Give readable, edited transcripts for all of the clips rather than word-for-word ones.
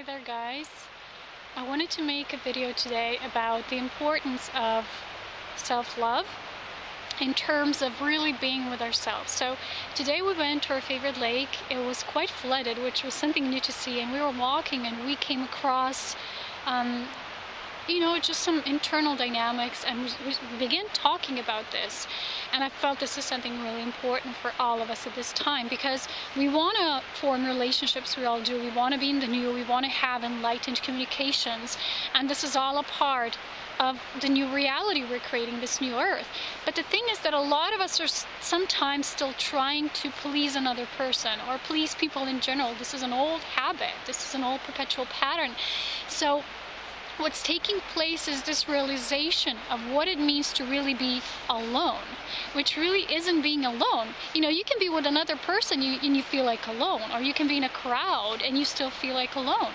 Hey there guys, I wanted to make a video today about the importance of self-love in terms of really being with ourselves. So today we went to our favorite lake. It was quite flooded, which was something new to see, and we were walking and we came across just some internal dynamics, and we began talking about this, and I felt this is something really important for all of us at this time, because we want to form relationships. We all do. We want to be in the new. We want to have enlightened communications, and this is all a part of the new reality we're creating, this new earth. But the thing is that a lot of us are sometimes still trying to please another person or please people in general. This is an old habit. This is an old perpetual pattern. So what's taking place is this realization of what it means to really be alone, which really isn't being alone. You can be with another person and you feel like alone, or you can be in a crowd and you still feel like alone.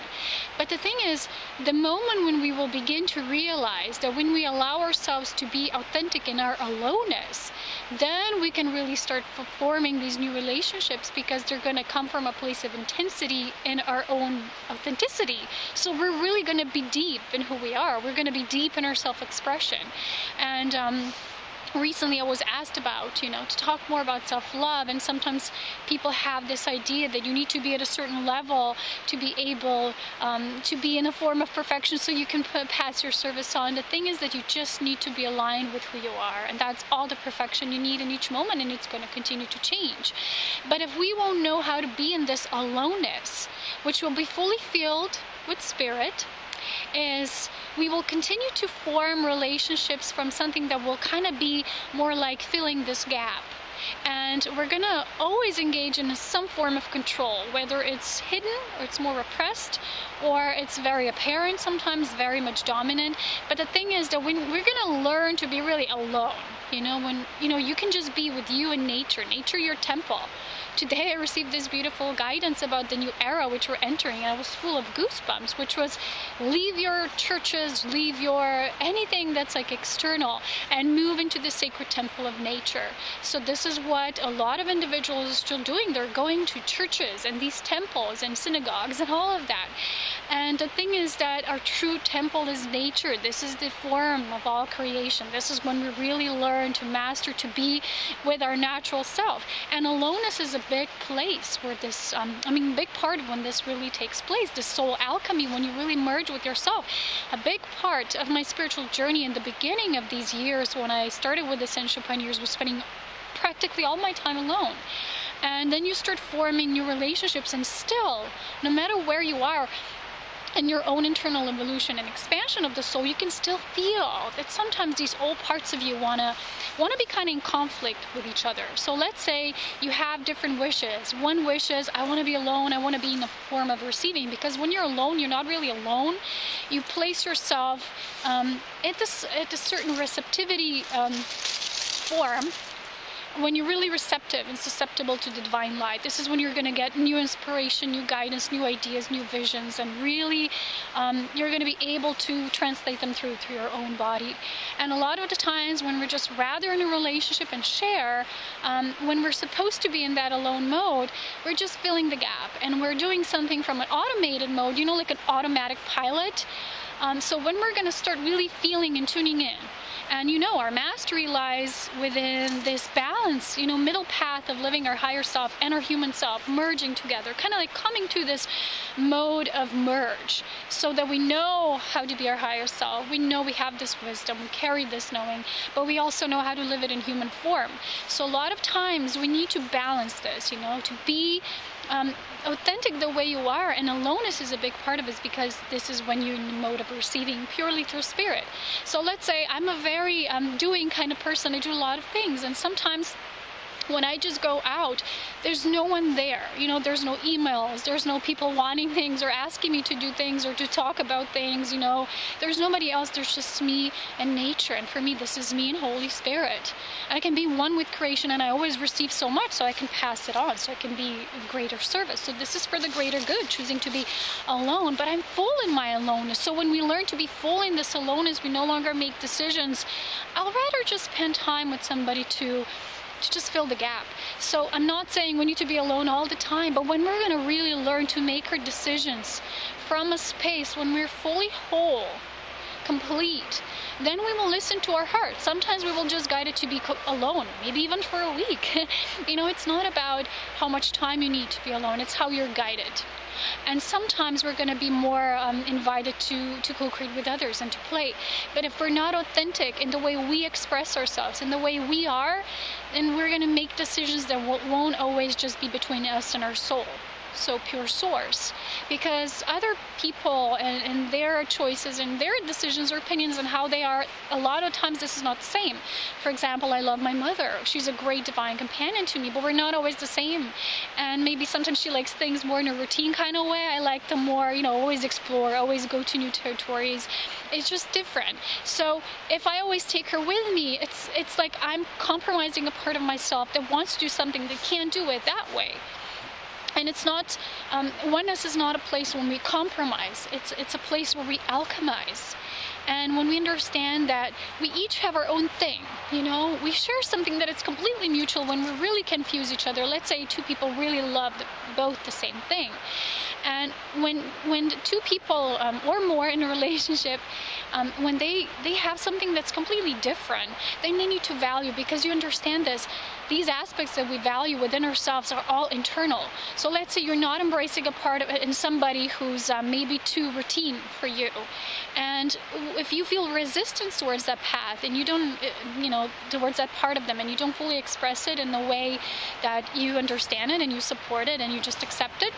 But the thing is, the moment when we will begin to realize that when we allow ourselves to be authentic in our aloneness, then we can really start forming these new relationships, because they're going to come from a place of intensity in our own authenticity. So we're really going to be deep in who we are. We're going to be deep in our self-expression. And recently I was asked about, to talk more about self-love, and sometimes people have this idea that you need to be at a certain level to be able to be in a form of perfection so you can pass your service on. The thing is that you just need to be aligned with who you are, and that's all the perfection you need in each moment, and it's going to continue to change. But if we won't know how to be in this aloneness, which will be fully filled with spirit, is we will continue to form relationships from something that will kind of be more like filling this gap. And we're going to always engage in some form of control, whether it's hidden or it's more repressed, or it's very apparent, sometimes very much dominant. But the thing is that when we're going to learn to be really alone, when you can just be with you and nature, your temple. Today I received this beautiful guidance about the new era which we're entering, and I was full of goosebumps, which was leave your churches, leave your anything that's like external, and move into the sacred temple of nature. So this is what a lot of individuals are still doing. They're going to churches and these temples and synagogues and all of that. And the thing is that our true temple is nature. This is the form of all creation. This is when we really learn to master, to be with our natural self. And aloneness is a big place where this, big part of when this really takes place, this soul alchemy, when you really merge with yourself. A big part of my spiritual journey in the beginning of these years, when I started with Ascension Pioneers, was spending practically all my time alone. And then you start forming new relationships, and still, no matter where you are in your own internal evolution and expansion of the soul, you can still feel that sometimes these old parts of you want to be kind of in conflict with each other. So let's say you have different wishes. One wish is, I want to be alone, I want to be in a form of receiving, because when you're alone, you're not really alone. You place yourself at a certain receptivity form. When you're really receptive and susceptible to the divine light, this is when you're going to get new inspiration, new guidance, new ideas, new visions, and really you're going to be able to translate them through your own body. And a lot of the times when we're just rather in a relationship and share, when we're supposed to be in that alone mode, we're just filling the gap, and we're doing something from an automated mode, like an automatic pilot. So when we're going to start really feeling and tuning in, and our mastery lies within this balance, middle path of living our higher self and our human self, merging together, kind of like coming to this mode of merge, so that we know how to be our higher self. We know we have this wisdom, we carry this knowing, but we also know how to live it in human form. So a lot of times we need to balance this, to be authentic the way you are, and aloneness is a big part of it, because this is when you're in the mode of receiving purely through spirit. So let's say I'm a very doing kind of person. I do a lot of things, and sometimes when I just go out, there's no one there. There's no emails, there's no people wanting things or asking me to do things or to talk about things, There's nobody else, there's just me and nature. And for me, this is me and Holy Spirit. I can be one with creation, and I always receive so much, so I can pass it on, so I can be of greater service. So this is for the greater good, choosing to be alone, but I'm full in my aloneness. So when we learn to be full in this aloneness, we no longer make decisions. I'll rather just spend time with somebody to to just fill the gap. So I'm not saying we need to be alone all the time, but when we're going to really learn to make our decisions from a space when we're fully whole, complete, then we will listen to our heart. Sometimes we will just guide it to be alone, maybe even for a week. It's not about how much time you need to be alone, it's how you're guided. And sometimes we're going to be more invited to co-create with others and to play. But if we're not authentic in the way we express ourselves, in the way we are, then we're going to make decisions that won't always just be between us and our soul. So pure source, because other people and their choices and their decisions or opinions and how they are, a lot of times this is not the same. For example, I love my mother. She's a great divine companion to me, but we're not always the same. And maybe sometimes she likes things more in a routine kind of way. I like them more, always explore, always go to new territories. It's just different. So if I always take her with me, it's like I'm compromising a part of myself that wants to do something that can't do it that way. And it's not, oneness is not a place when we compromise. It's a place where we alchemize. And when we understand that we each have our own thing, we share something that is completely mutual when we really confuse each other. Let's say two people really love both the same thing. And when two people or more in a relationship, when they have something that's completely different, then they need to value, because you understand this. These aspects that we value within ourselves are all internal. So let's say you're not embracing a part of it in somebody who's maybe too routine for you. And if you feel resistance towards that path and you don't, towards that part of them, and you don't fully express it in the way that you understand it and you support it and you just accept it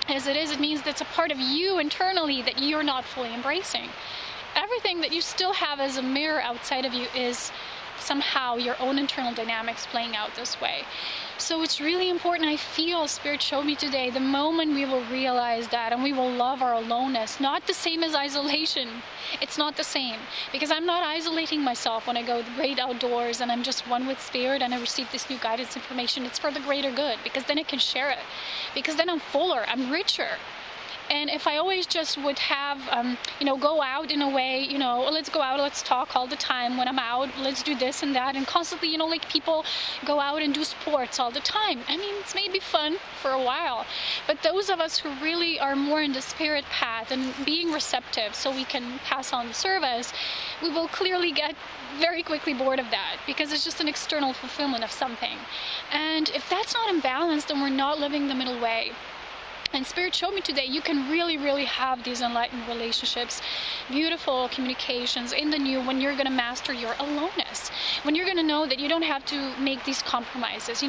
as it is, it means that's a part of you internally that you're not fully embracing. Everything that you still have as a mirror outside of you is somehow your own internal dynamics playing out this way. So it's really important. I feel Spirit showed me today, the moment we will realize that and we will love our aloneness, not the same as isolation. It's not the same, because I'm not isolating myself when I go the great outdoors and I'm just one with Spirit and I receive this new guidance information. It's for the greater good, because then I can share it, because then I'm fuller, I'm richer. And if I always just would have, go out in a way, let's go out, let's talk all the time when I'm out, let's do this and that, and constantly, like people go out and do sports all the time. I mean, it's maybe fun for a while, but those of us who really are more in the spirit path and being receptive so we can pass on the service, we will clearly get very quickly bored of that, because it's just an external fulfillment of something. And if that's not imbalanced, then we're not living the middle way. And Spirit showed me today, you can really, really have these enlightened relationships, beautiful communications in the new, when you're going to master your aloneness, when you're going to know that you don't have to make these compromises,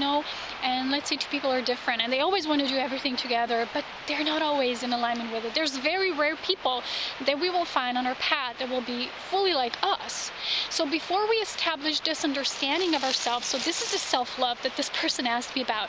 and let's say two people are different and they always want to do everything together, but they're not always in alignment with it. There's very rare people that we will find on our path that will be fully like us. So before we establish this understanding of ourselves, so this is the self-love that this person asked me about.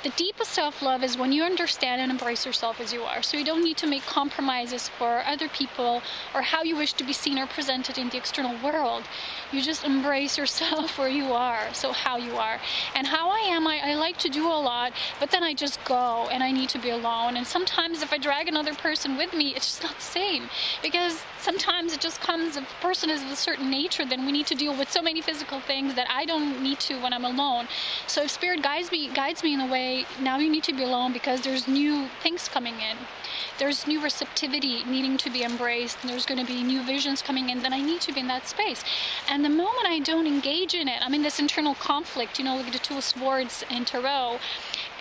The deepest self-love is when you understand and embrace yourself as you are. So you don't need to make compromises for other people or how you wish to be seen or presented in the external world. You just embrace yourself where you are, so how you are. And how I am, I like to do a lot, but then I just go and I need to be alone. And sometimes if I drag another person with me, it's just not the same, because sometimes it just comes, if a person is of a certain nature, then we need to deal with so many physical things that I don't need to when I'm alone. So if Spirit guides me in a way, now you need to be alone because there's new things coming in. There's new receptivity needing to be embraced, and there's going to be new visions coming in, then I need to be in that space. And the moment I don't engage in it, I'm in this internal conflict, like the Two of Swords in Tarot.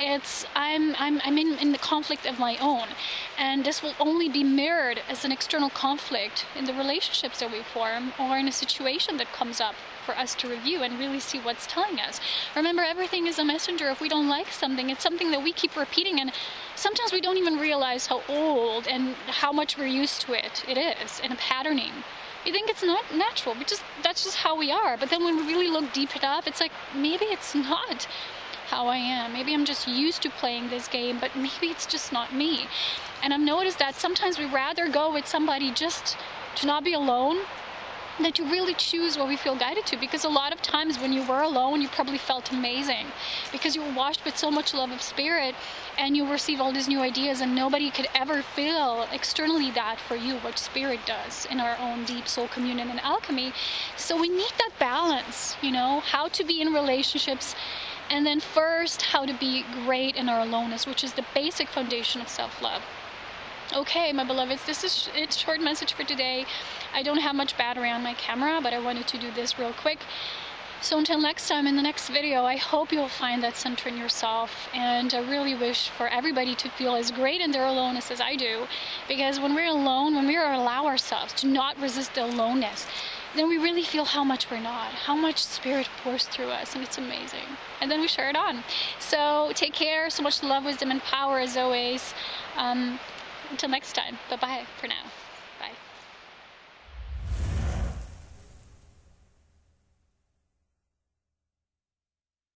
I'm in the conflict of my own, and this will only be mirrored as an external conflict in the relationships that we form, or in a situation that comes up for us to review and really see what's telling us. Remember, everything is a messenger. If we don't like something, it's something that we keep repeating, and sometimes we don't even realize how old and how much we're used to it is, and a patterning. You think it's not natural, that's just how we are. But then when we really look deep enough, it's like, maybe it's not how I am. Maybe I'm just used to playing this game, but maybe it's just not me. And I've noticed that sometimes we rather go with somebody just to not be alone that to really choose what we feel guided to, because a lot of times when you were alone, you probably felt amazing because you were washed with so much love of spirit, and you receive all these new ideas, and nobody could ever feel externally that for you, what spirit does in our own deep soul communion and alchemy. So we need that balance, you know, how to be in relationships, and then first how to be great in our aloneness, which is the basic foundation of self-love. Okay, my beloveds, this is a short message for today. I don't have much battery on my camera, but I wanted to do this real quick. So until next time, in the next video, I hope you'll find that center in yourself. And I really wish for everybody to feel as great in their aloneness as I do. Because when we're alone, when we allow ourselves to not resist the aloneness, then we really feel how much we're not, how much spirit pours through us, and it's amazing. And then we share it on. So take care, so much love, wisdom, and power as always. Until next time, bye-bye for now.